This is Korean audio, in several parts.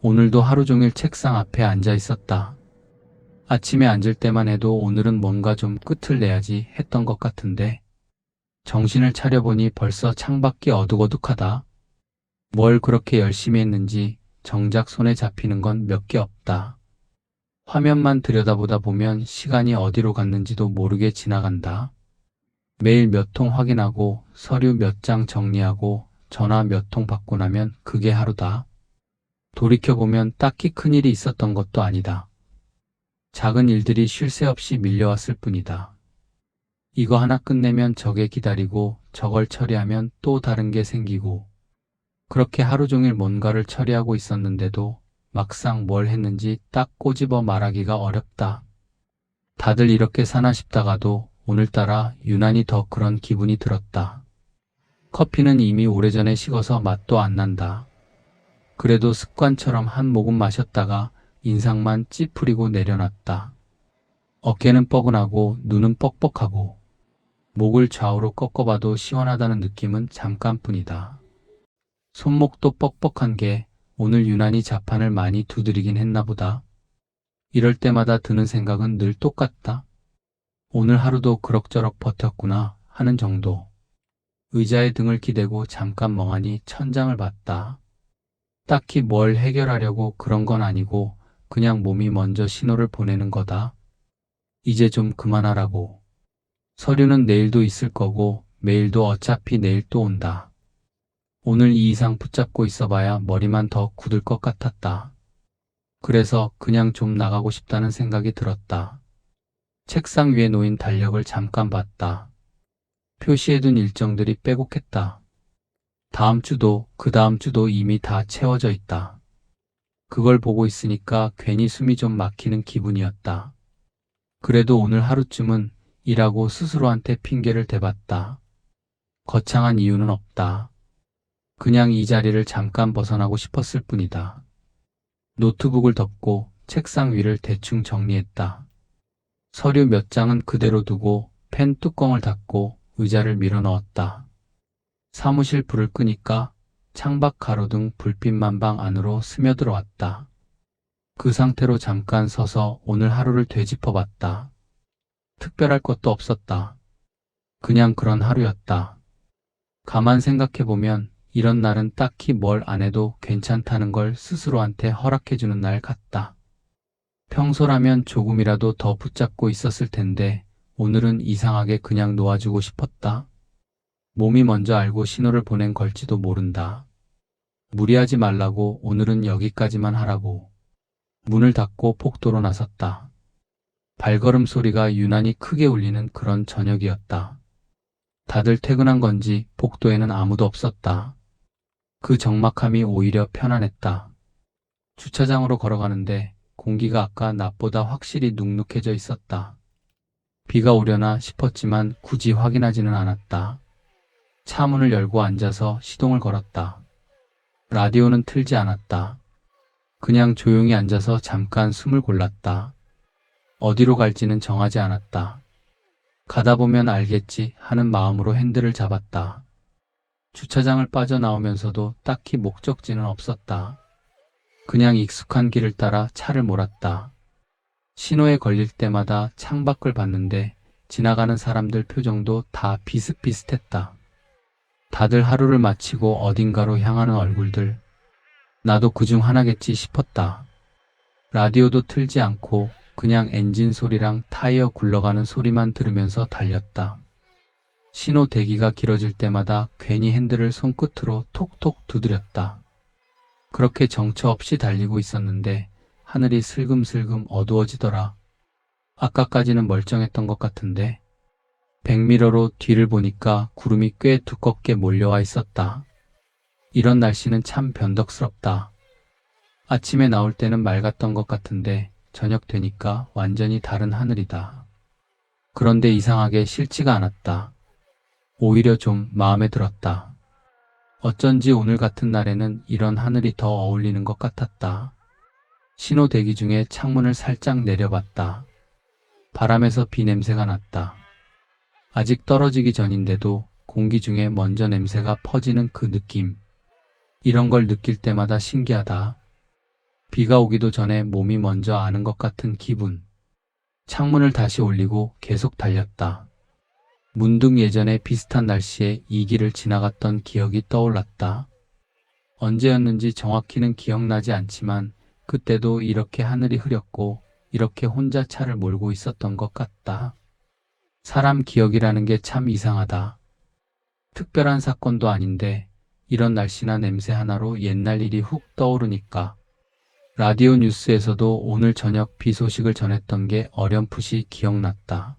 오늘도 하루 종일 책상 앞에 앉아 있었다. 아침에 앉을 때만 해도 오늘은 뭔가 좀 끝을 내야지 했던 것 같은데 정신을 차려보니 벌써 창밖이 어둑어둑하다. 뭘 그렇게 열심히 했는지 정작 손에 잡히는 건 몇 개 없다. 화면만 들여다보다 보면 시간이 어디로 갔는지도 모르게 지나간다. 메일 몇 통 확인하고 서류 몇 장 정리하고 전화 몇 통 받고 나면 그게 하루다. 돌이켜보면 딱히 큰일이 있었던 것도 아니다. 작은 일들이 쉴 새 없이 밀려왔을 뿐이다. 이거 하나 끝내면 저게 기다리고 저걸 처리하면 또 다른 게 생기고 그렇게 하루 종일 뭔가를 처리하고 있었는데도 막상 뭘 했는지 딱 꼬집어 말하기가 어렵다. 다들 이렇게 사나 싶다가도 오늘따라 유난히 더 그런 기분이 들었다. 커피는 이미 오래전에 식어서 맛도 안 난다. 그래도 습관처럼 한 모금 마셨다가 인상만 찌푸리고 내려놨다. 어깨는 뻐근하고 눈은 뻑뻑하고 목을 좌우로 꺾어봐도 시원하다는 느낌은 잠깐뿐이다. 손목도 뻑뻑한 게 오늘 유난히 자판을 많이 두드리긴 했나 보다. 이럴 때마다 드는 생각은 늘 똑같다. 오늘 하루도 그럭저럭 버텼구나 하는 정도. 의자에 등을 기대고 잠깐 멍하니 천장을 봤다. 딱히 뭘 해결하려고 그런 건 아니고 그냥 몸이 먼저 신호를 보내는 거다. 이제 좀 그만하라고. 서류는 내일도 있을 거고 메일도 어차피 내일 또 온다. 오늘 이 이상 붙잡고 있어봐야 머리만 더 굳을 것 같았다. 그래서 그냥 좀 나가고 싶다는 생각이 들었다. 책상 위에 놓인 달력을 잠깐 봤다. 표시해둔 일정들이 빼곡했다. 다음 주도 그 다음 주도 이미 다 채워져 있다. 그걸 보고 있으니까 괜히 숨이 좀 막히는 기분이었다. 그래도 오늘 하루쯤은 일하고 스스로한테 핑계를 대봤다. 거창한 이유는 없다. 그냥 이 자리를 잠깐 벗어나고 싶었을 뿐이다. 노트북을 덮고 책상 위를 대충 정리했다. 서류 몇 장은 그대로 두고 펜 뚜껑을 닫고 의자를 밀어 넣었다. 사무실 불을 끄니까 창밖 가로등 불빛만 방 안으로 스며들어왔다. 그 상태로 잠깐 서서 오늘 하루를 되짚어봤다. 특별할 것도 없었다. 그냥 그런 하루였다. 가만 생각해보면 이런 날은 딱히 뭘 안 해도 괜찮다는 걸 스스로한테 허락해주는 날 같다. 평소라면 조금이라도 더 붙잡고 있었을 텐데 오늘은 이상하게 그냥 놓아주고 싶었다. 몸이 먼저 알고 신호를 보낸 걸지도 모른다. 무리하지 말라고 오늘은 여기까지만 하라고. 문을 닫고 복도로 나섰다. 발걸음 소리가 유난히 크게 울리는 그런 저녁이었다. 다들 퇴근한 건지 복도에는 아무도 없었다. 그 적막함이 오히려 편안했다. 주차장으로 걸어가는데 공기가 아까 낮보다 확실히 눅눅해져 있었다. 비가 오려나 싶었지만 굳이 확인하지는 않았다. 차 문을 열고 앉아서 시동을 걸었다. 라디오는 틀지 않았다. 그냥 조용히 앉아서 잠깐 숨을 골랐다. 어디로 갈지는 정하지 않았다. 가다 보면 알겠지 하는 마음으로 핸들을 잡았다. 주차장을 빠져나오면서도 딱히 목적지는 없었다. 그냥 익숙한 길을 따라 차를 몰았다. 신호에 걸릴 때마다 창밖을 봤는데 지나가는 사람들 표정도 다 비슷비슷했다. 다들 하루를 마치고 어딘가로 향하는 얼굴들. 나도 그중 하나겠지 싶었다. 라디오도 틀지 않고 그냥 엔진 소리랑 타이어 굴러가는 소리만 들으면서 달렸다. 신호 대기가 길어질 때마다 괜히 핸들을 손끝으로 톡톡 두드렸다. 그렇게 정처 없이 달리고 있었는데 하늘이 슬금슬금 어두워지더라. 아까까지는 멀쩡했던 것 같은데 백미러로 뒤를 보니까 구름이 꽤 두껍게 몰려와 있었다. 이런 날씨는 참 변덕스럽다. 아침에 나올 때는 맑았던 것 같은데 저녁 되니까 완전히 다른 하늘이다. 그런데 이상하게 싫지가 않았다. 오히려 좀 마음에 들었다. 어쩐지 오늘 같은 날에는 이런 하늘이 더 어울리는 것 같았다. 신호 대기 중에 창문을 살짝 내려봤다. 바람에서 비 냄새가 났다. 아직 떨어지기 전인데도 공기 중에 먼저 냄새가 퍼지는 그 느낌. 이런 걸 느낄 때마다 신기하다. 비가 오기도 전에 몸이 먼저 아는 것 같은 기분. 창문을 다시 올리고 계속 달렸다. 문득 예전에 비슷한 날씨에 이 길을 지나갔던 기억이 떠올랐다. 언제였는지 정확히는 기억나지 않지만 그때도 이렇게 하늘이 흐렸고 이렇게 혼자 차를 몰고 있었던 것 같다. 사람 기억이라는 게 참 이상하다. 특별한 사건도 아닌데 이런 날씨나 냄새 하나로 옛날 일이 훅 떠오르니까. 라디오 뉴스에서도 오늘 저녁 비 소식을 전했던 게 어렴풋이 기억났다.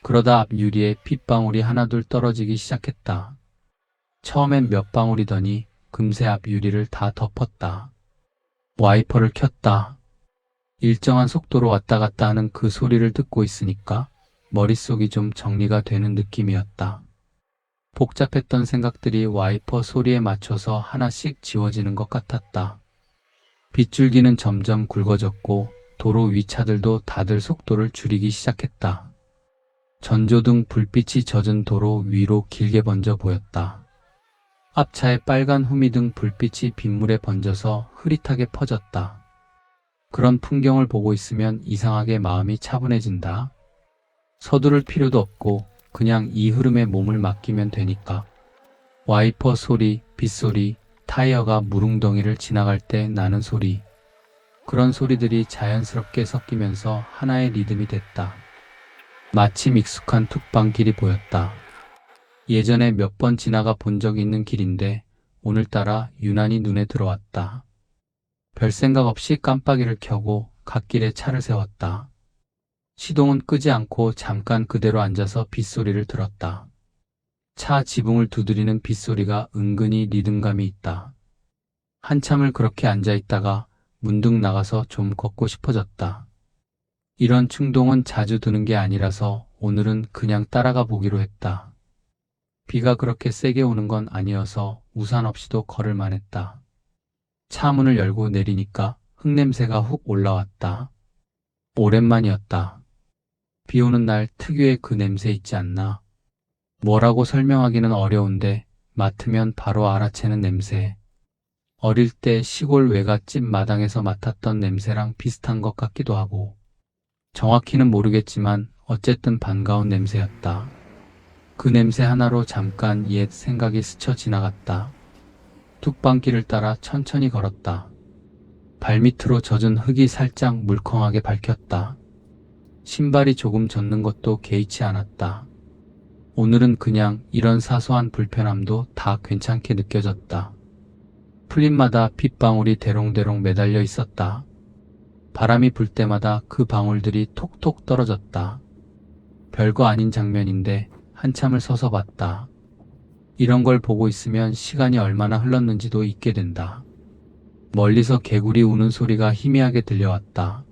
그러다 앞 유리에 빗방울이 하나둘 떨어지기 시작했다. 처음엔 몇 방울이더니 금세 앞 유리를 다 덮었다. 와이퍼를 켰다. 일정한 속도로 왔다 갔다 하는 그 소리를 듣고 있으니까 머릿속이 좀 정리가 되는 느낌이었다. 복잡했던 생각들이 와이퍼 소리에 맞춰서 하나씩 지워지는 것 같았다. 빗줄기는 점점 굵어졌고 도로 위 차들도 다들 속도를 줄이기 시작했다. 전조등 불빛이 젖은 도로 위로 길게 번져 보였다. 앞차의 빨간 후미등 불빛이 빗물에 번져서 흐릿하게 퍼졌다. 그런 풍경을 보고 있으면 이상하게 마음이 차분해진다. 서두를 필요도 없고 그냥 이 흐름에 몸을 맡기면 되니까. 와이퍼 소리, 빗소리, 타이어가 무릉덩이를 지나갈 때 나는 소리. 그런 소리들이 자연스럽게 섞이면서 하나의 리듬이 됐다. 마침 익숙한 툭방길이 보였다. 예전에 몇 번 지나가 본 적이 있는 길인데 오늘따라 유난히 눈에 들어왔다. 별 생각 없이 깜빡이를 켜고 갓길에 차를 세웠다. 시동은 끄지 않고 잠깐 그대로 앉아서 빗소리를 들었다. 차 지붕을 두드리는 빗소리가 은근히 리듬감이 있다. 한참을 그렇게 앉아있다가 문득 나가서 좀 걷고 싶어졌다. 이런 충동은 자주 드는 게 아니라서 오늘은 그냥 따라가 보기로 했다. 비가 그렇게 세게 오는 건 아니어서 우산 없이도 걸을 만했다. 차 문을 열고 내리니까 흙냄새가 훅 올라왔다. 오랜만이었다. 비 오는 날 특유의 그 냄새 있지 않나? 뭐라고 설명하기는 어려운데 맡으면 바로 알아채는 냄새. 어릴 때 시골 외갓집 마당에서 맡았던 냄새랑 비슷한 것 같기도 하고. 정확히는 모르겠지만 어쨌든 반가운 냄새였다. 그 냄새 하나로 잠깐 옛 생각이 스쳐 지나갔다. 툭방길을 따라 천천히 걸었다. 발밑으로 젖은 흙이 살짝 물컹하게 밝혔다. 신발이 조금 젖는 것도 개의치 않았다. 오늘은 그냥 이런 사소한 불편함도 다 괜찮게 느껴졌다. 풀잎마다 빗방울이 대롱대롱 매달려 있었다. 바람이 불 때마다 그 방울들이 톡톡 떨어졌다. 별거 아닌 장면인데 한참을 서서 봤다. 이런 걸 보고 있으면 시간이 얼마나 흘렀는지도 잊게 된다. 멀리서 개구리 우는 소리가 희미하게 들려왔다.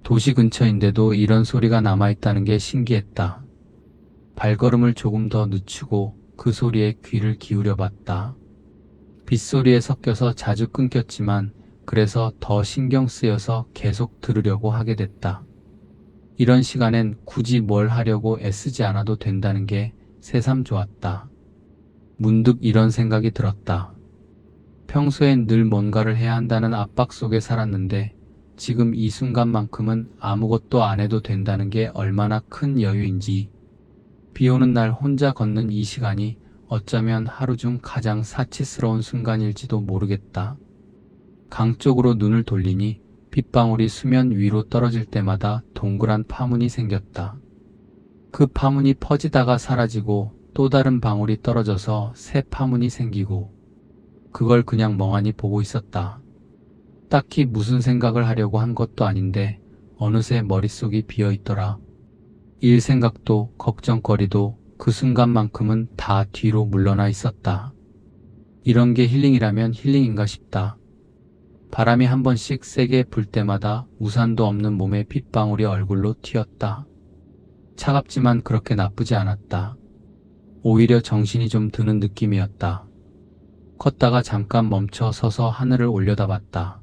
도시 근처인데도 이런 소리가 남아있다는 게 신기했다. 발걸음을 조금 더 늦추고 그 소리에 귀를 기울여 봤다. 빗소리에 섞여서 자주 끊겼지만 그래서 더 신경 쓰여서 계속 들으려고 하게 됐다. 이런 시간엔 굳이 뭘 하려고 애쓰지 않아도 된다는 게 새삼 좋았다. 문득 이런 생각이 들었다. 평소엔 늘 뭔가를 해야 한다는 압박 속에 살았는데 지금 이 순간만큼은 아무것도 안 해도 된다는 게 얼마나 큰 여유인지. 비 오는 날 혼자 걷는 이 시간이 어쩌면 하루 중 가장 사치스러운 순간일지도 모르겠다. 강 쪽으로 눈을 돌리니 빗방울이 수면 위로 떨어질 때마다 동그란 파문이 생겼다. 그 파문이 퍼지다가 사라지고 또 다른 방울이 떨어져서 새 파문이 생기고 그걸 그냥 멍하니 보고 있었다. 딱히 무슨 생각을 하려고 한 것도 아닌데 어느새 머릿속이 비어있더라. 일 생각도 걱정거리도 그 순간만큼은 다 뒤로 물러나 있었다. 이런 게 힐링이라면 힐링인가 싶다. 바람이 한 번씩 세게 불 때마다 우산도 없는 몸에 빗방울이 얼굴로 튀었다. 차갑지만 그렇게 나쁘지 않았다. 오히려 정신이 좀 드는 느낌이었다. 걷다가 잠깐 멈춰 서서 하늘을 올려다봤다.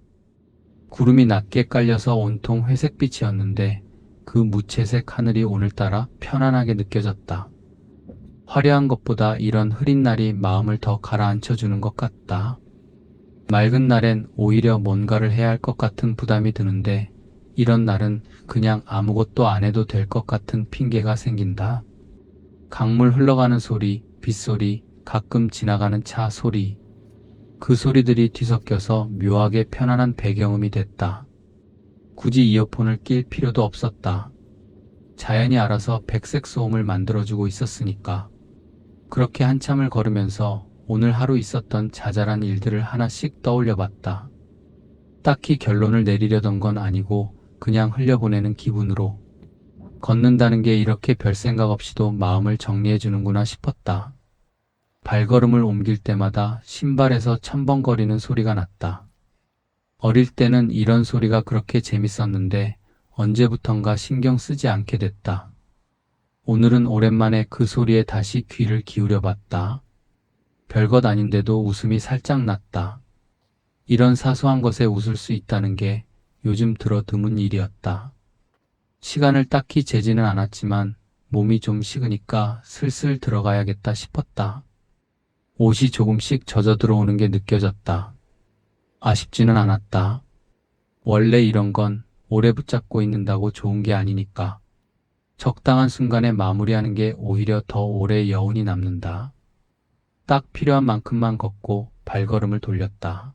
구름이 낮게 깔려서 온통 회색빛이었는데 그 무채색 하늘이 오늘따라 편안하게 느껴졌다. 화려한 것보다 이런 흐린 날이 마음을 더 가라앉혀주는 것 같다. 맑은 날엔 오히려 뭔가를 해야 할 것 같은 부담이 드는데 이런 날은 그냥 아무것도 안 해도 될 것 같은 핑계가 생긴다. 강물 흘러가는 소리, 빗소리, 가끔 지나가는 차 소리. 그 소리들이 뒤섞여서 묘하게 편안한 배경음이 됐다. 굳이 이어폰을 낄 필요도 없었다. 자연이 알아서 백색 소음을 만들어주고 있었으니까. 그렇게 한참을 걸으면서 오늘 하루 있었던 자잘한 일들을 하나씩 떠올려 봤다. 딱히 결론을 내리려던 건 아니고 그냥 흘려보내는 기분으로. 걷는다는 게 이렇게 별 생각 없이도 마음을 정리해 주는구나 싶었다. 발걸음을 옮길 때마다 신발에서 첨벙거리는 소리가 났다. 어릴 때는 이런 소리가 그렇게 재밌었는데 언제부턴가 신경 쓰지 않게 됐다. 오늘은 오랜만에 그 소리에 다시 귀를 기울여 봤다. 별것 아닌데도 웃음이 살짝 났다. 이런 사소한 것에 웃을 수 있다는 게 요즘 들어 드문 일이었다. 시간을 딱히 재지는 않았지만 몸이 좀 식으니까 슬슬 들어가야겠다 싶었다. 옷이 조금씩 젖어 들어오는 게 느껴졌다. 아쉽지는 않았다. 원래 이런 건 오래 붙잡고 있는다고 좋은 게 아니니까. 적당한 순간에 마무리하는 게 오히려 더 오래 여운이 남는다. 딱 필요한 만큼만 걷고 발걸음을 돌렸다.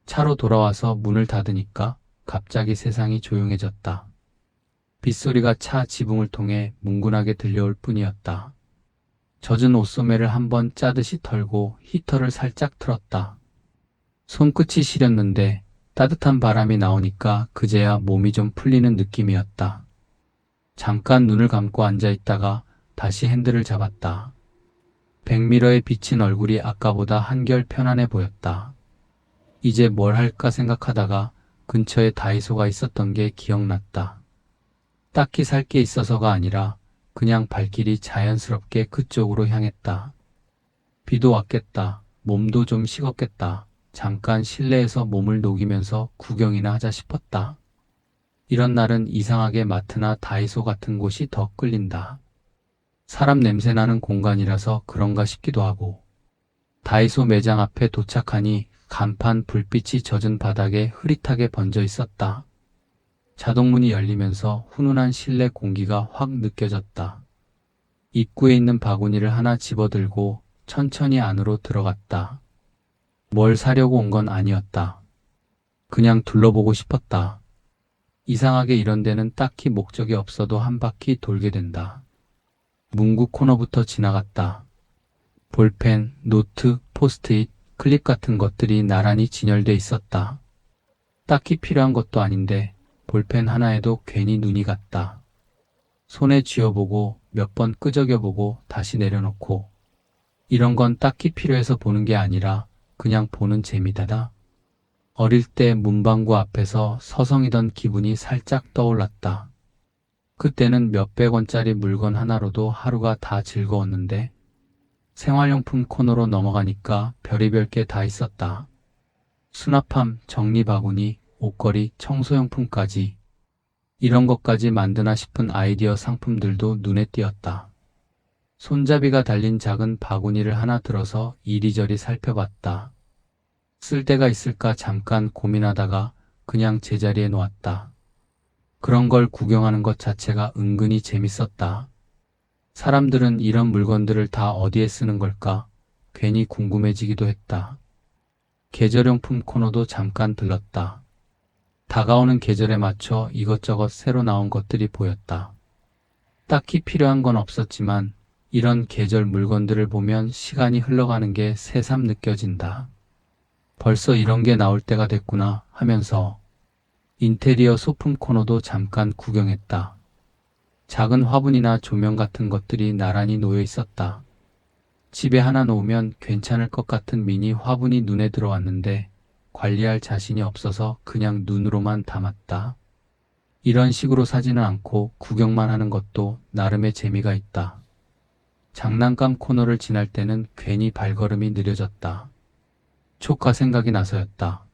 차로 돌아와서 문을 닫으니까 갑자기 세상이 조용해졌다. 빗소리가 차 지붕을 통해 뭉근하게 들려올 뿐이었다. 젖은 옷소매를 한번 짜듯이 털고 히터를 살짝 틀었다. 손끝이 시렸는데 따뜻한 바람이 나오니까 그제야 몸이 좀 풀리는 느낌이었다. 잠깐 눈을 감고 앉아있다가 다시 핸들을 잡았다. 백미러에 비친 얼굴이 아까보다 한결 편안해 보였다. 이제 뭘 할까 생각하다가 근처에 다이소가 있었던 게 기억났다. 딱히 살 게 있어서가 아니라 그냥 발길이 자연스럽게 그쪽으로 향했다. 비도 왔겠다. 몸도 좀 식었겠다. 잠깐 실내에서 몸을 녹이면서 구경이나 하자 싶었다. 이런 날은 이상하게 마트나 다이소 같은 곳이 더 끌린다. 사람 냄새 나는 공간이라서 그런가 싶기도 하고. 다이소 매장 앞에 도착하니 간판 불빛이 젖은 바닥에 흐릿하게 번져 있었다. 자동문이 열리면서 훈훈한 실내 공기가 확 느껴졌다. 입구에 있는 바구니를 하나 집어들고 천천히 안으로 들어갔다. 뭘 사려고 온 건 아니었다. 그냥 둘러보고 싶었다. 이상하게 이런 데는 딱히 목적이 없어도 한 바퀴 돌게 된다. 문구 코너부터 지나갔다. 볼펜, 노트, 포스트잇, 클립 같은 것들이 나란히 진열돼 있었다. 딱히 필요한 것도 아닌데 볼펜 하나에도 괜히 눈이 갔다. 손에 쥐어보고 몇 번 끄적여보고 다시 내려놓고. 이런 건 딱히 필요해서 보는 게 아니라 그냥 보는 재미다다. 어릴 때 문방구 앞에서 서성이던 기분이 살짝 떠올랐다. 그때는 몇백 원짜리 물건 하나로도 하루가 다 즐거웠는데 생활용품 코너로 넘어가니까 별의별 게 다 있었다. 수납함, 정리바구니, 옷걸이, 청소용품까지. 이런 것까지 만드나 싶은 아이디어 상품들도 눈에 띄었다. 손잡이가 달린 작은 바구니를 하나 들어서 이리저리 살펴봤다. 쓸 데가 있을까 잠깐 고민하다가 그냥 제자리에 놓았다. 그런 걸 구경하는 것 자체가 은근히 재밌었다. 사람들은 이런 물건들을 다 어디에 쓰는 걸까? 괜히 궁금해지기도 했다. 계절용품 코너도 잠깐 들렀다. 다가오는 계절에 맞춰 이것저것 새로 나온 것들이 보였다. 딱히 필요한 건 없었지만 이런 계절 물건들을 보면 시간이 흘러가는 게 새삼 느껴진다. 벌써 이런 게 나올 때가 됐구나 하면서 인테리어 소품 코너도 잠깐 구경했다. 작은 화분이나 조명 같은 것들이 나란히 놓여 있었다. 집에 하나 놓으면 괜찮을 것 같은 미니 화분이 눈에 들어왔는데 관리할 자신이 없어서 그냥 눈으로만 담았다. 이런 식으로 사지는 않고 구경만 하는 것도 나름의 재미가 있다. 장난감 코너를 지날 때는 괜히 발걸음이 느려졌다. 조카 생각이 나서였다.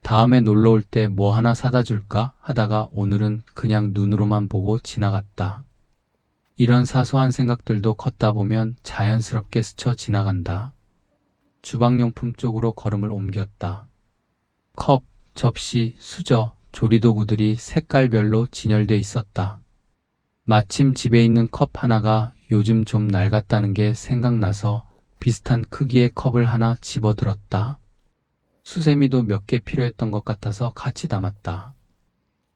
다음에 놀러 올 때 뭐 하나 사다 줄까 하다가 오늘은 그냥 눈으로만 보고 지나갔다. 이런 사소한 생각들도 걷다 보면 자연스럽게 스쳐 지나간다. 주방용품 쪽으로 걸음을 옮겼다. 컵, 접시, 수저, 조리도구들이 색깔별로 진열돼 있었다. 마침 집에 있는 컵 하나가 요즘 좀 낡았다는 게 생각나서 비슷한 크기의 컵을 하나 집어들었다. 수세미도 몇 개 필요했던 것 같아서 같이 담았다.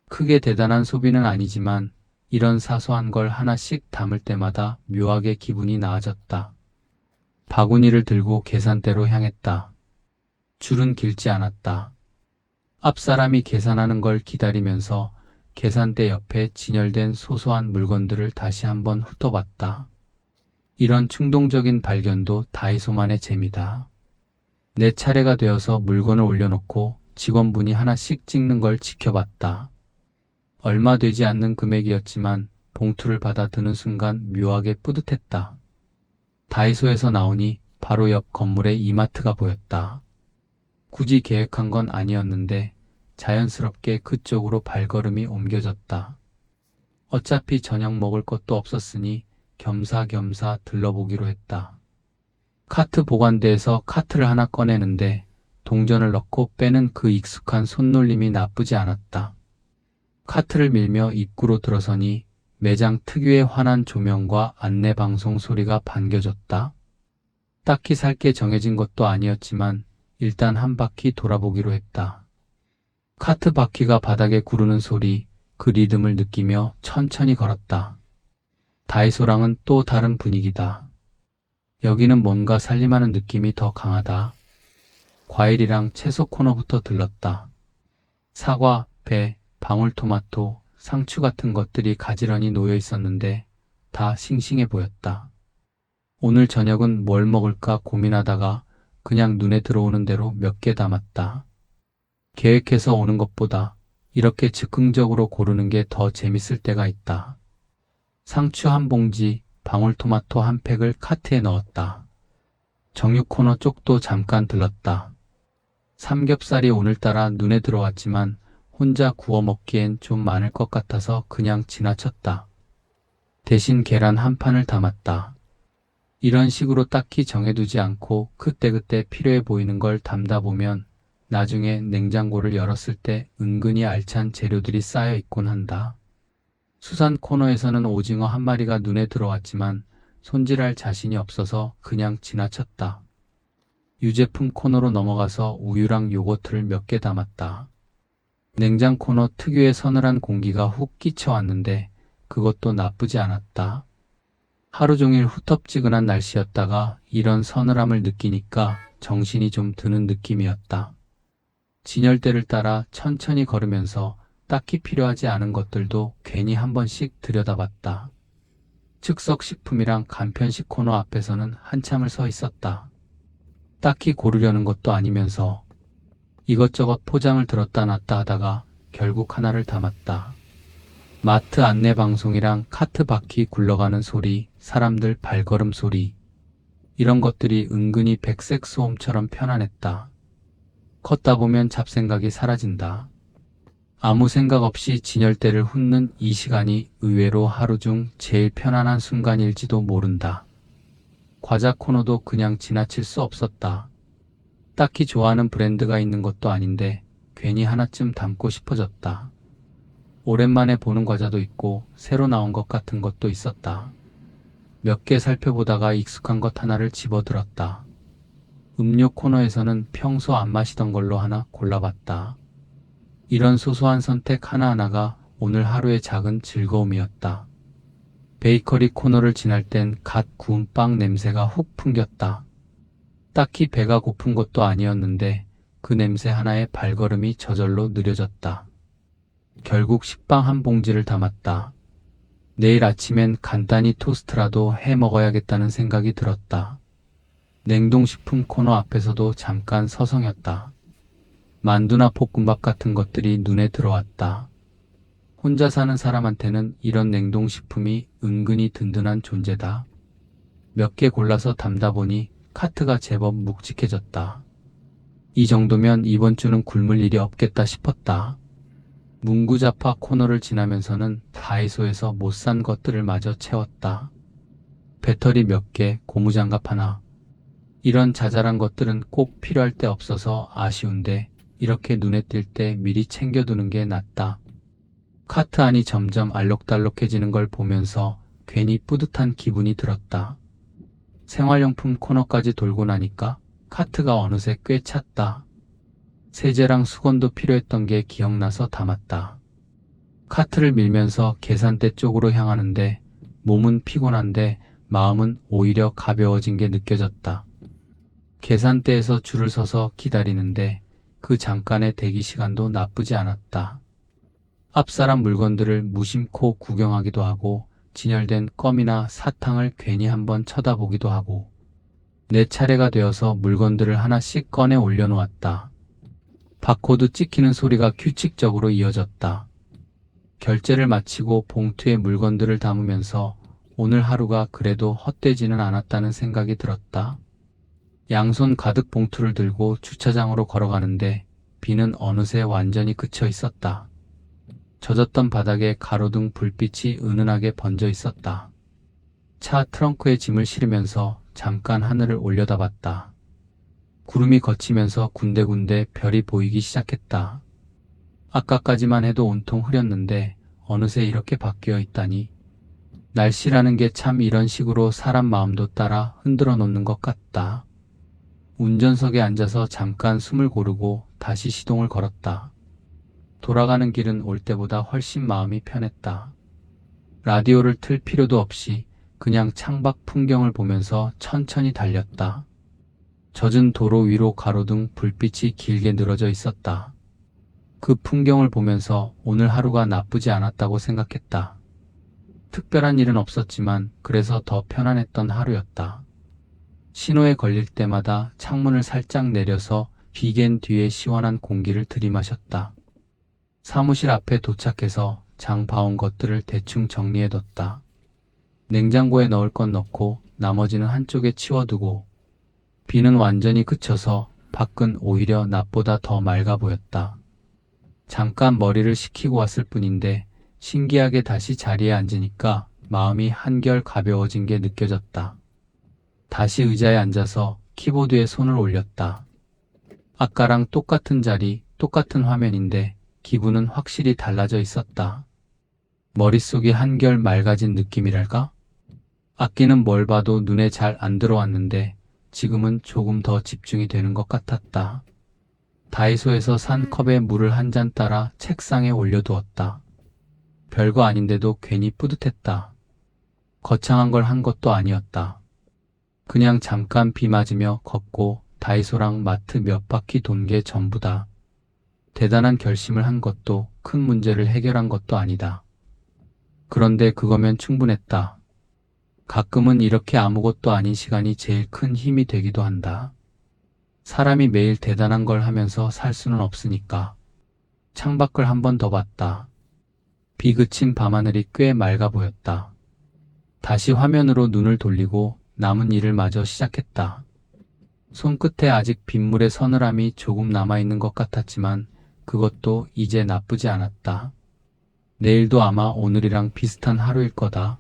크게 대단한 소비는 아니지만 이런 사소한 걸 하나씩 담을 때마다 묘하게 기분이 나아졌다. 바구니를 들고 계산대로 향했다. 줄은 길지 않았다. 앞 사람이 계산하는 걸 기다리면서 계산대 옆에 진열된 소소한 물건들을 다시 한번 훑어봤다. 이런 충동적인 발견도 다이소만의 재미다. 내 차례가 되어서 물건을 올려놓고 직원분이 하나씩 찍는 걸 지켜봤다. 얼마 되지 않는 금액이었지만 봉투를 받아 드는 순간 묘하게 뿌듯했다. 다이소에서 나오니 바로 옆 건물에 이마트가 보였다. 굳이 계획한 건 아니었는데 자연스럽게 그쪽으로 발걸음이 옮겨졌다. 어차피 저녁 먹을 것도 없었으니 겸사겸사 들러보기로 했다. 카트 보관대에서 카트를 하나 꺼내는데 동전을 넣고 빼는 그 익숙한 손놀림이 나쁘지 않았다. 카트를 밀며 입구로 들어서니 매장 특유의 환한 조명과 안내방송 소리가 반겨졌다. 딱히 살 게 정해진 것도 아니었지만 일단 한 바퀴 돌아보기로 했다. 카트 바퀴가 바닥에 구르는 소리, 그 리듬을 느끼며 천천히 걸었다. 다이소랑은 또 다른 분위기다. 여기는 뭔가 살림하는 느낌이 더 강하다. 과일이랑 채소 코너부터 들렀다. 사과, 배, 방울토마토, 상추 같은 것들이 가지런히 놓여 있었는데 다 싱싱해 보였다. 오늘 저녁은 뭘 먹을까 고민하다가 그냥 눈에 들어오는 대로 몇 개 담았다. 계획해서 오는 것보다 이렇게 즉흥적으로 고르는 게 더 재밌을 때가 있다. 상추 한 봉지, 방울토마토 한 팩을 카트에 넣었다. 정육 코너 쪽도 잠깐 들렀다. 삼겹살이 오늘따라 눈에 들어왔지만 혼자 구워 먹기엔 좀 많을 것 같아서 그냥 지나쳤다. 대신 계란 한 판을 담았다. 이런 식으로 딱히 정해두지 않고 그때그때 필요해 보이는 걸 담다 보면 나중에 냉장고를 열었을 때 은근히 알찬 재료들이 쌓여 있곤 한다. 수산 코너에서는 오징어 한 마리가 눈에 들어왔지만 손질할 자신이 없어서 그냥 지나쳤다. 유제품 코너로 넘어가서 우유랑 요거트를 몇 개 담았다. 냉장 코너 특유의 서늘한 공기가 훅 끼쳐왔는데 그것도 나쁘지 않았다. 하루 종일 후텁지근한 날씨였다가 이런 서늘함을 느끼니까 정신이 좀 드는 느낌이었다. 진열대를 따라 천천히 걸으면서 딱히 필요하지 않은 것들도 괜히 한 번씩 들여다봤다. 즉석식품이랑 간편식 코너 앞에서는 한참을 서 있었다. 딱히 고르려는 것도 아니면서 이것저것 포장을 들었다 놨다 하다가 결국 하나를 담았다. 마트 안내방송이랑 카트 바퀴 굴러가는 소리, 사람들 발걸음 소리, 이런 것들이 은근히 백색 소음처럼 편안했다. 걷다 보면 잡생각이 사라진다. 아무 생각 없이 진열대를 훑는 이 시간이 의외로 하루 중 제일 편안한 순간일지도 모른다. 과자 코너도 그냥 지나칠 수 없었다. 딱히 좋아하는 브랜드가 있는 것도 아닌데 괜히 하나쯤 담고 싶어졌다. 오랜만에 보는 과자도 있고 새로 나온 것 같은 것도 있었다. 몇 개 살펴보다가 익숙한 것 하나를 집어들었다. 음료 코너에서는 평소 안 마시던 걸로 하나 골라봤다. 이런 소소한 선택 하나하나가 오늘 하루의 작은 즐거움이었다. 베이커리 코너를 지날 땐 갓 구운 빵 냄새가 훅 풍겼다. 딱히 배가 고픈 것도 아니었는데 그 냄새 하나에 발걸음이 저절로 느려졌다. 결국 식빵 한 봉지를 담았다. 내일 아침엔 간단히 토스트라도 해 먹어야겠다는 생각이 들었다. 냉동식품 코너 앞에서도 잠깐 서성였다. 만두나 볶음밥 같은 것들이 눈에 들어왔다. 혼자 사는 사람한테는 이런 냉동식품이 은근히 든든한 존재다. 몇 개 골라서 담다 보니 카트가 제법 묵직해졌다. 이 정도면 이번 주는 굶을 일이 없겠다 싶었다. 문구잡화 코너를 지나면서는 다이소에서 못 산 것들을 마저 채웠다. 배터리 몇 개, 고무장갑 하나. 이런 자잘한 것들은 꼭 필요할 때 없어서 아쉬운데 이렇게 눈에 띌 때 미리 챙겨두는 게 낫다. 카트 안이 점점 알록달록해지는 걸 보면서 괜히 뿌듯한 기분이 들었다. 생활용품 코너까지 돌고 나니까 카트가 어느새 꽤 찼다. 세제랑 수건도 필요했던 게 기억나서 담았다. 카트를 밀면서 계산대 쪽으로 향하는데 몸은 피곤한데 마음은 오히려 가벼워진 게 느껴졌다. 계산대에서 줄을 서서 기다리는데 그 잠깐의 대기 시간도 나쁘지 않았다. 앞사람 물건들을 무심코 구경하기도 하고 진열된 껌이나 사탕을 괜히 한번 쳐다보기도 하고 내 차례가 되어서 물건들을 하나씩 꺼내 올려놓았다. 바코드 찍히는 소리가 규칙적으로 이어졌다. 결제를 마치고 봉투에 물건들을 담으면서 오늘 하루가 그래도 헛되지는 않았다는 생각이 들었다. 양손 가득 봉투를 들고 주차장으로 걸어가는데 비는 어느새 완전히 그쳐 있었다. 젖었던 바닥에 가로등 불빛이 은은하게 번져 있었다. 차 트렁크에 짐을 실으면서 잠깐 하늘을 올려다봤다. 구름이 걷히면서 군데군데 별이 보이기 시작했다. 아까까지만 해도 온통 흐렸는데 어느새 이렇게 바뀌어 있다니. 날씨라는 게 참 이런 식으로 사람 마음도 따라 흔들어 놓는 것 같다. 운전석에 앉아서 잠깐 숨을 고르고 다시 시동을 걸었다. 돌아가는 길은 올 때보다 훨씬 마음이 편했다. 라디오를 틀 필요도 없이 그냥 창밖 풍경을 보면서 천천히 달렸다. 젖은 도로 위로 가로등 불빛이 길게 늘어져 있었다. 그 풍경을 보면서 오늘 하루가 나쁘지 않았다고 생각했다. 특별한 일은 없었지만 그래서 더 편안했던 하루였다. 신호에 걸릴 때마다 창문을 살짝 내려서 비갠 뒤에 시원한 공기를 들이마셨다. 사무실 앞에 도착해서 장 봐온 것들을 대충 정리해뒀다. 냉장고에 넣을 건 넣고 나머지는 한쪽에 치워두고 비는 완전히 그쳐서 밖은 오히려 낮보다 더 맑아 보였다. 잠깐 머리를 식히고 왔을 뿐인데 신기하게 다시 자리에 앉으니까 마음이 한결 가벼워진 게 느껴졌다. 다시 의자에 앉아서 키보드에 손을 올렸다. 아까랑 똑같은 자리, 똑같은 화면인데 기분은 확실히 달라져 있었다. 머릿속이 한결 맑아진 느낌이랄까? 악기는 뭘 봐도 눈에 잘 안 들어왔는데 지금은 조금 더 집중이 되는 것 같았다. 다이소에서 산 컵에 물을 한 잔 따라 책상에 올려두었다. 별거 아닌데도 괜히 뿌듯했다. 거창한 걸 한 것도 아니었다. 그냥 잠깐 비 맞으며 걷고 다이소랑 마트 몇 바퀴 돈 게 전부다. 대단한 결심을 한 것도 큰 문제를 해결한 것도 아니다. 그런데 그거면 충분했다. 가끔은 이렇게 아무것도 아닌 시간이 제일 큰 힘이 되기도 한다. 사람이 매일 대단한 걸 하면서 살 수는 없으니까. 창밖을 한 번 더 봤다. 비 그친 밤하늘이 꽤 맑아 보였다. 다시 화면으로 눈을 돌리고 남은 일을 마저 시작했다. 손끝에 아직 빗물의 서늘함이 조금 남아있는 것 같았지만 그것도 이제 나쁘지 않았다. 내일도 아마 오늘이랑 비슷한 하루일 거다.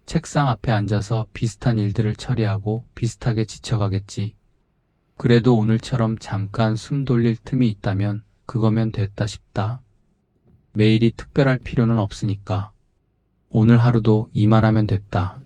책상 앞에 앉아서 비슷한 일들을 처리하고 비슷하게 지쳐가겠지. 그래도 오늘처럼 잠깐 숨 돌릴 틈이 있다면 그거면 됐다 싶다. 매일이 특별할 필요는 없으니까. 오늘 하루도 이만하면 됐다.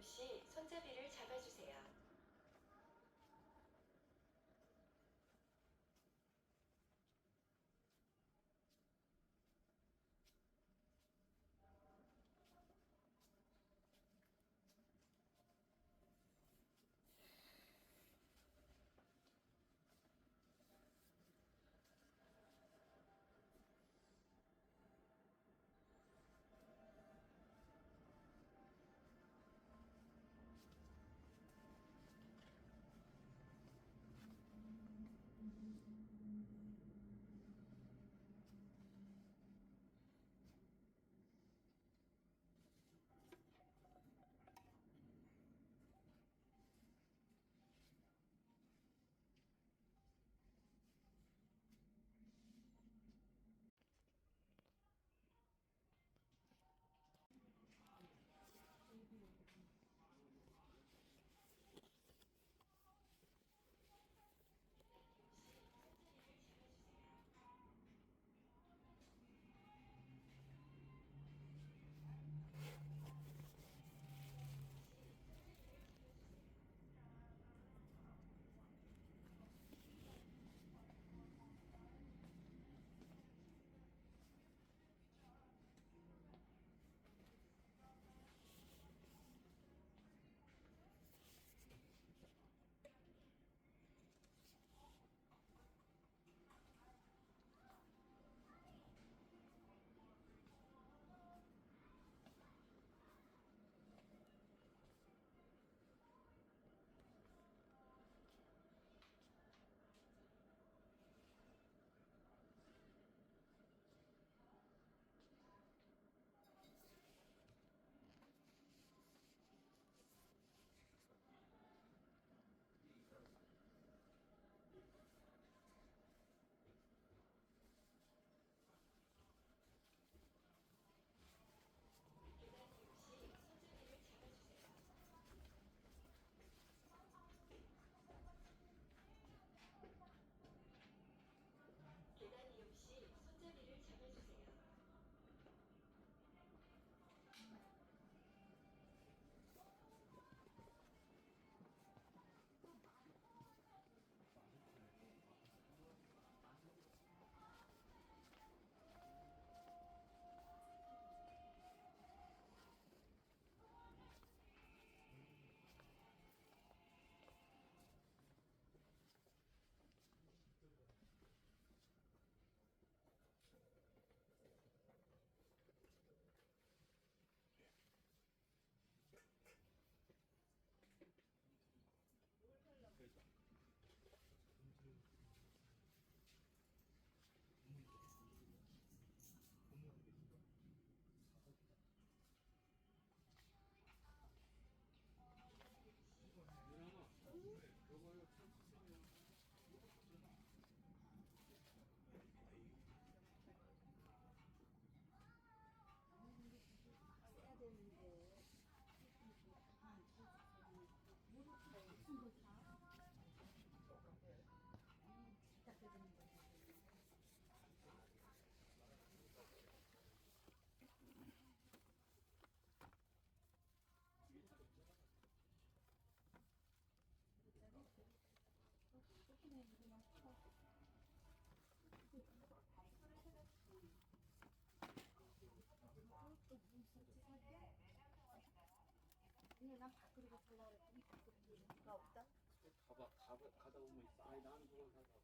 없이 손잡이를 잡아주세요. 계단 이용 시 손잡이를 잡아주세요. 근데 난 밖으로 가려고 그랬더니 밖으로 누가 없다? 가다 보면 있어. 아니 나는 그걸 가서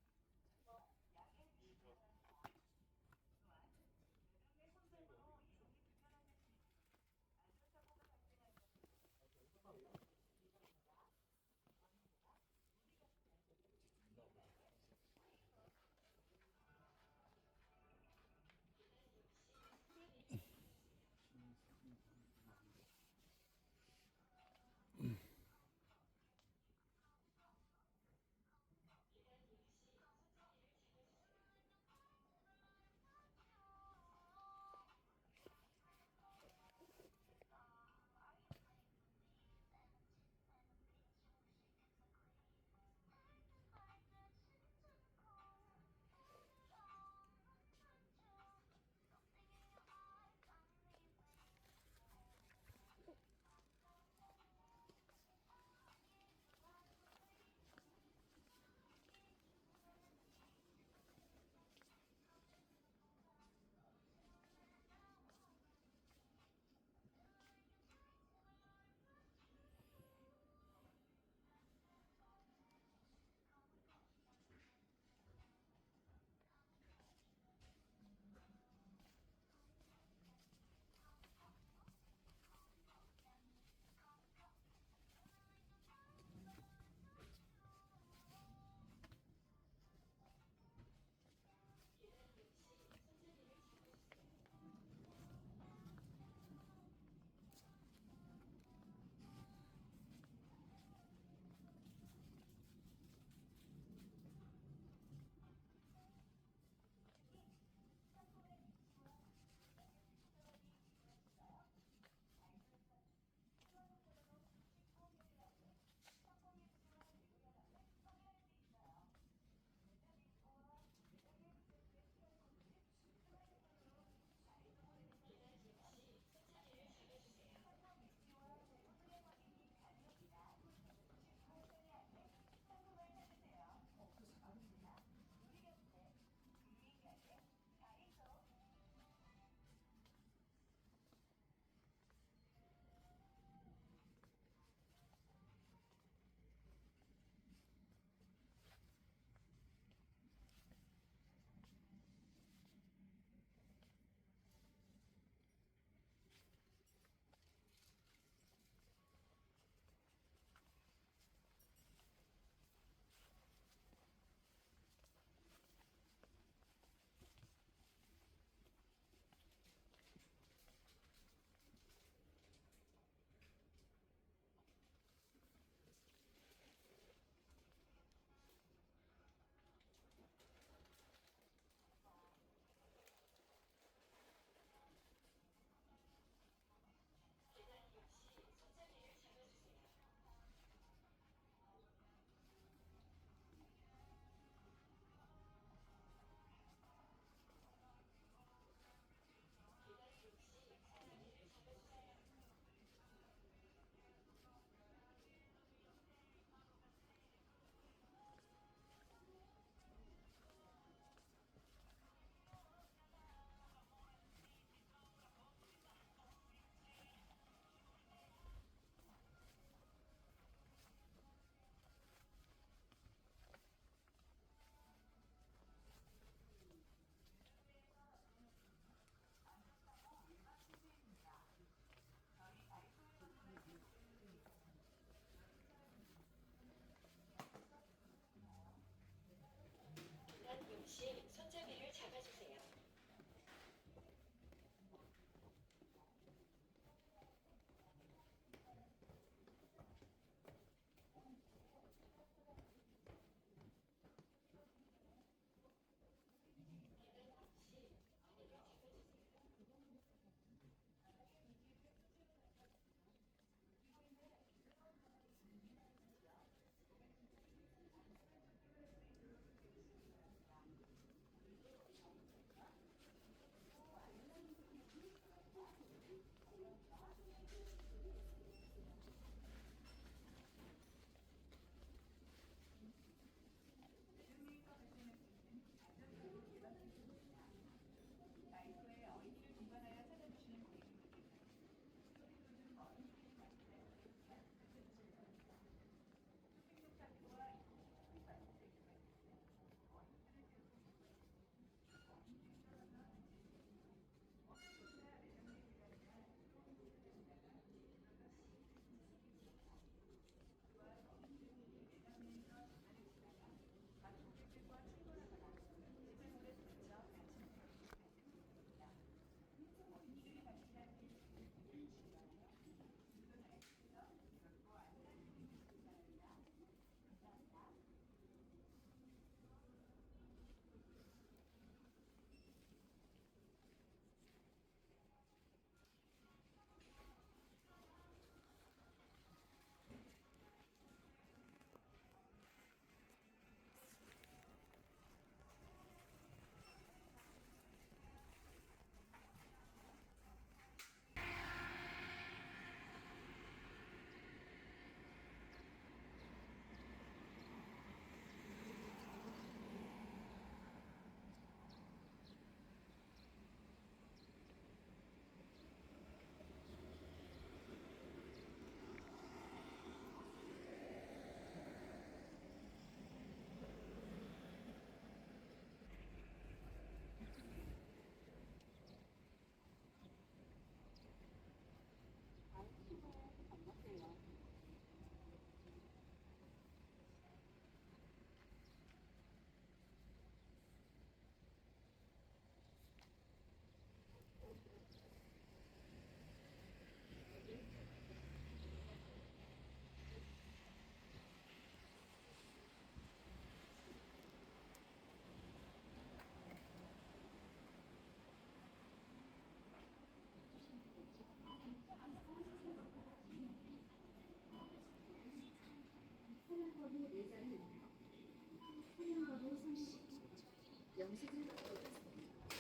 음식을 먹었습니다.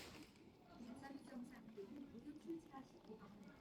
인삼 정상들은 모두 충실하시고 감사합니다.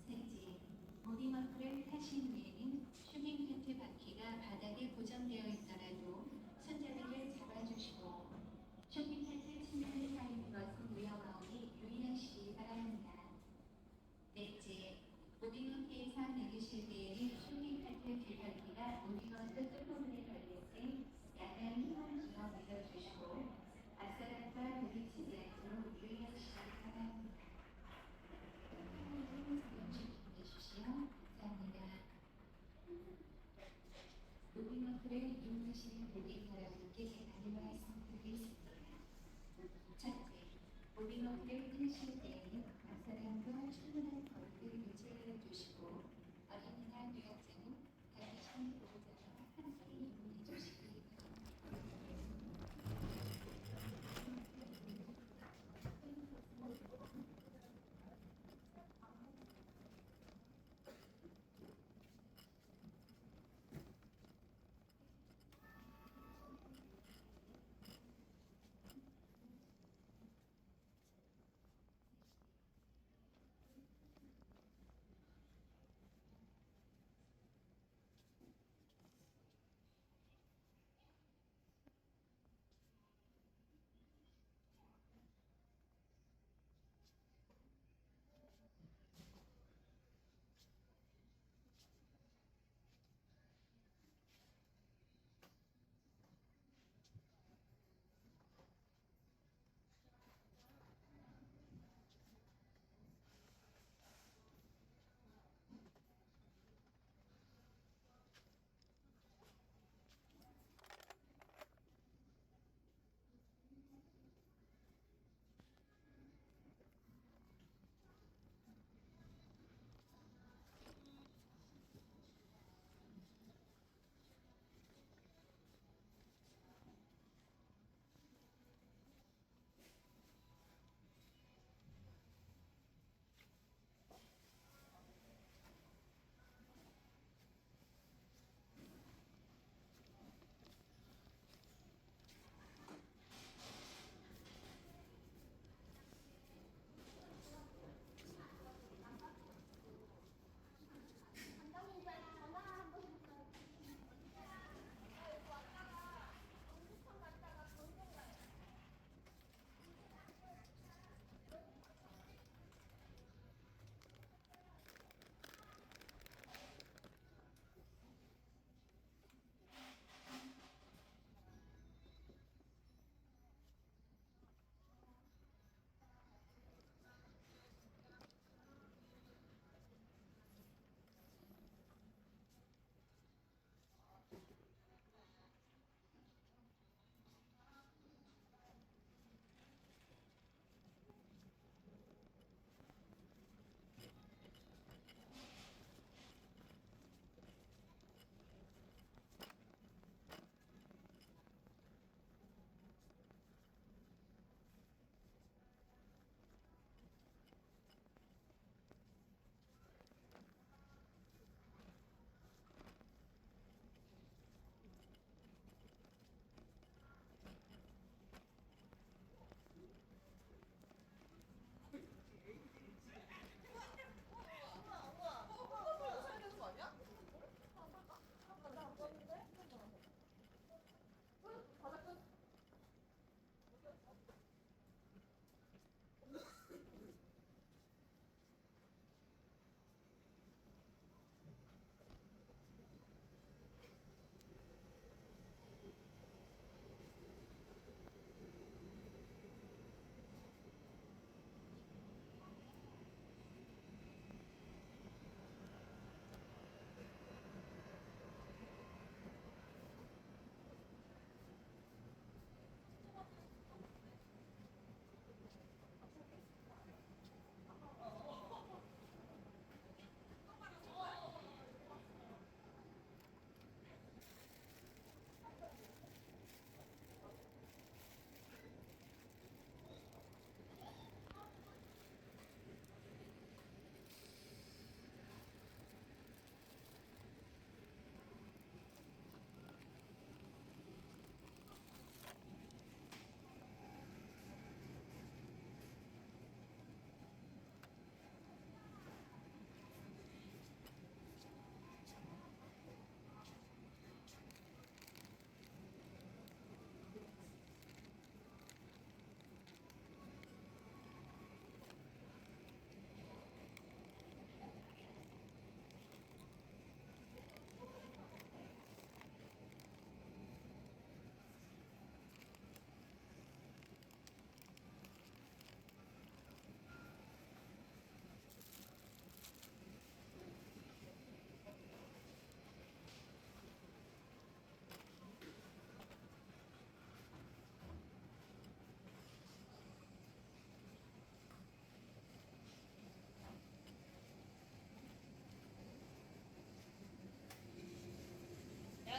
셋째, 보디머플을 타신 후에는 쇼핑 바퀴가 바닥에 고정되어 있더라도 손잡이를 잡아주시고 쇼핑 침대에 쌓이는 것은 위험하오니 유의하시기 바랍니다. 넷째, 무빙어트에서 내리실 때에는 쇼핑 뒷바퀴가 무빙어트 끝부분에 걸릴 때 약간 힘을 주어 밀어주시고 앞사람과 부딪히지 않도록 유의하시기 바랍니다. 해주시오. 감사합니다. 무빙어트를 이용하시는 고객 여러분께 안내 말씀드리겠습니다. 첫째, 무빙어트를 타실 때에는 앞사람과 충분한 거리를 유지해 주시고 어린이나 노약자는 다니신 보호자와 함께 이용해 주시기 바랍니다.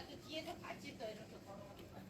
또 뒤에서 같이 또 이렇게 걸어오니까.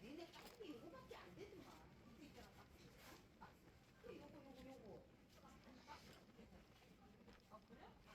니네 딱히 이거밖에 안 되더만. 이거 있잖아. 요거. 아 그래?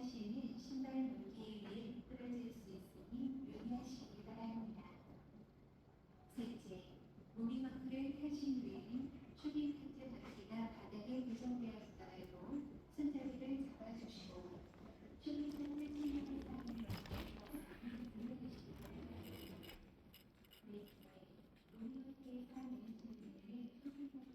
사용하시는 신발 물기에 의해 부러질 수 있으니 유의하시기 바랍니다. 셋째, 무빙어플을 하신 후에는 쇼핑 카트 바퀴가 바닥에 고정되었다 해도 손잡이를 잡아주시고 쇼핑 카트 체력을 쌓는 눌러주시기 바랍니다. 넷째, 무빙어플에서 내리신 후에는 쇼핑 카트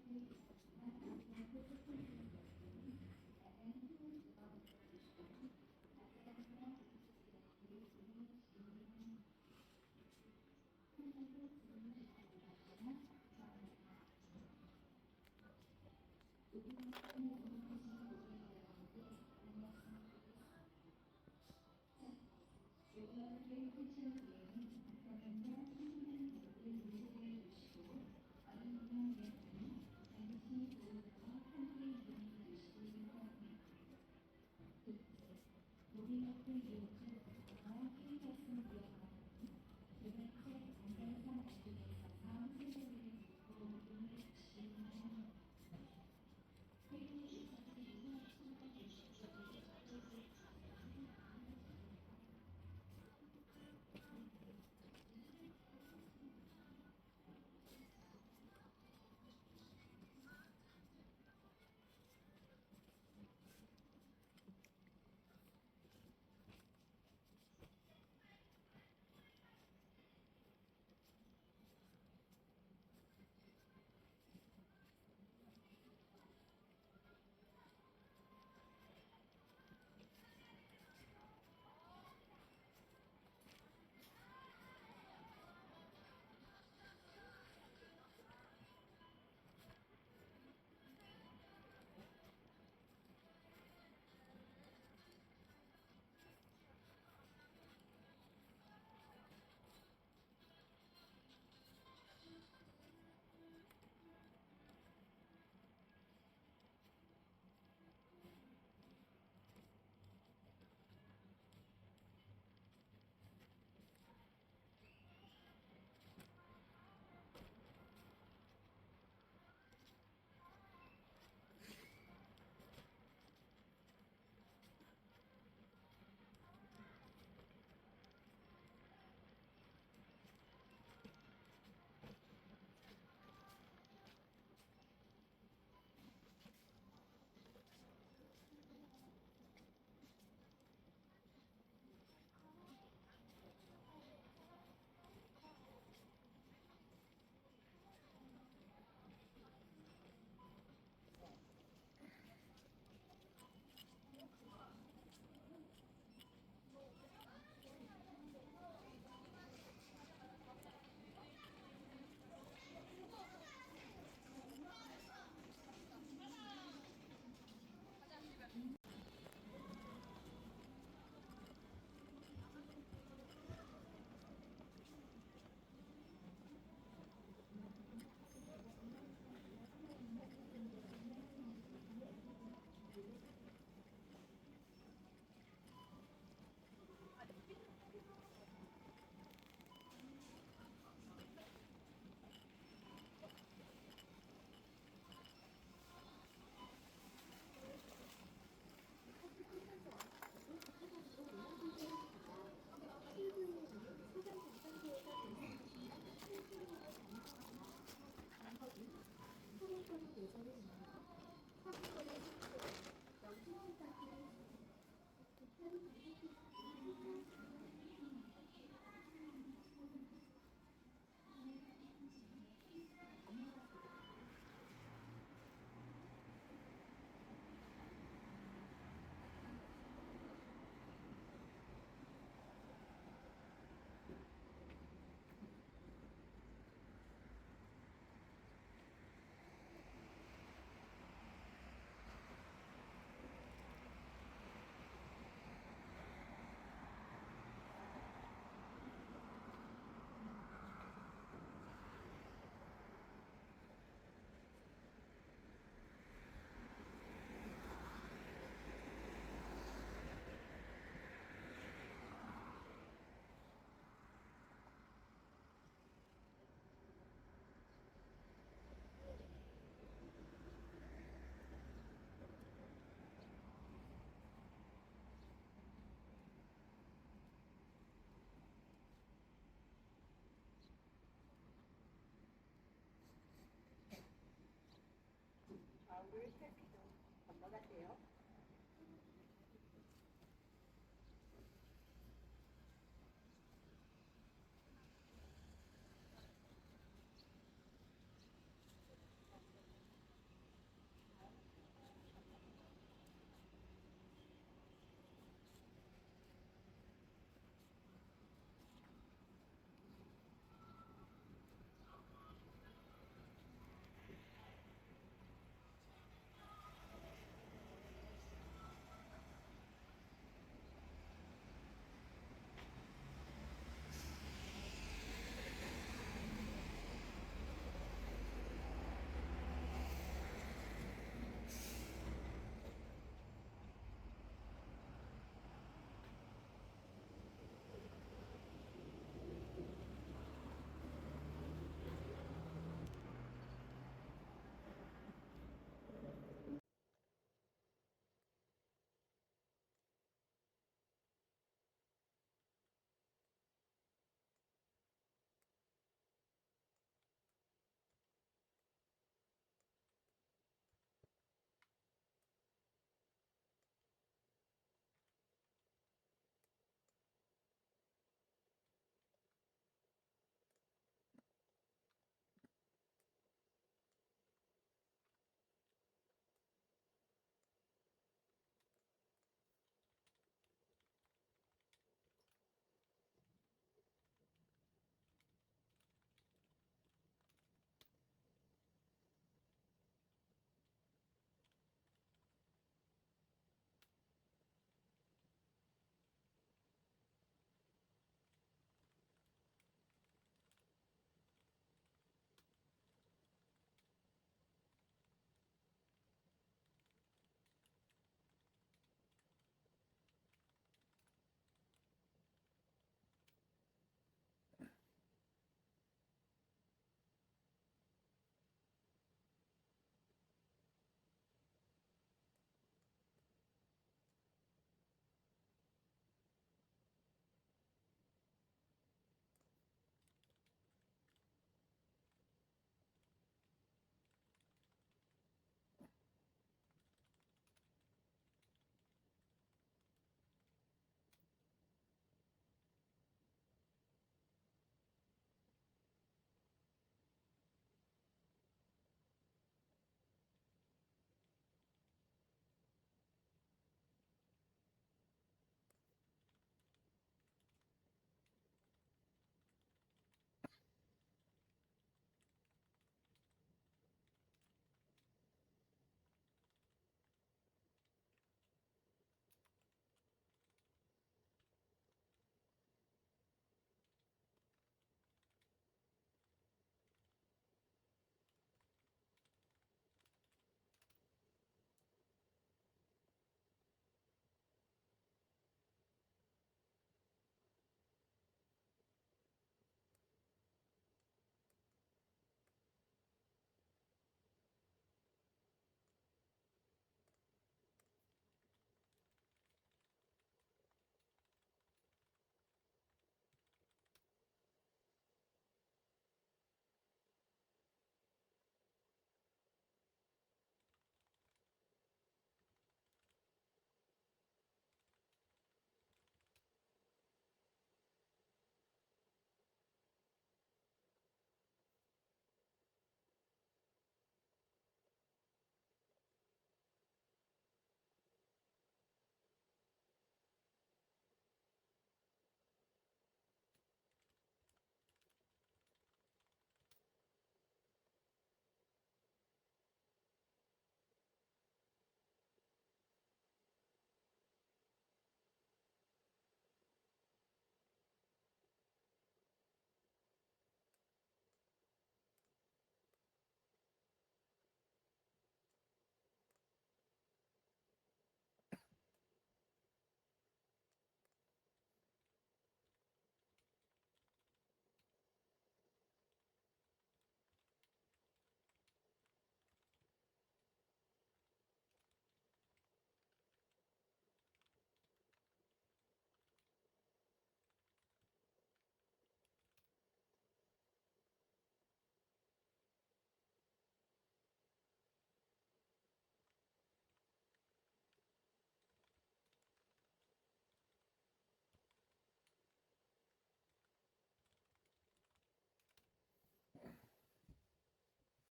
탈피도 건너갔대요.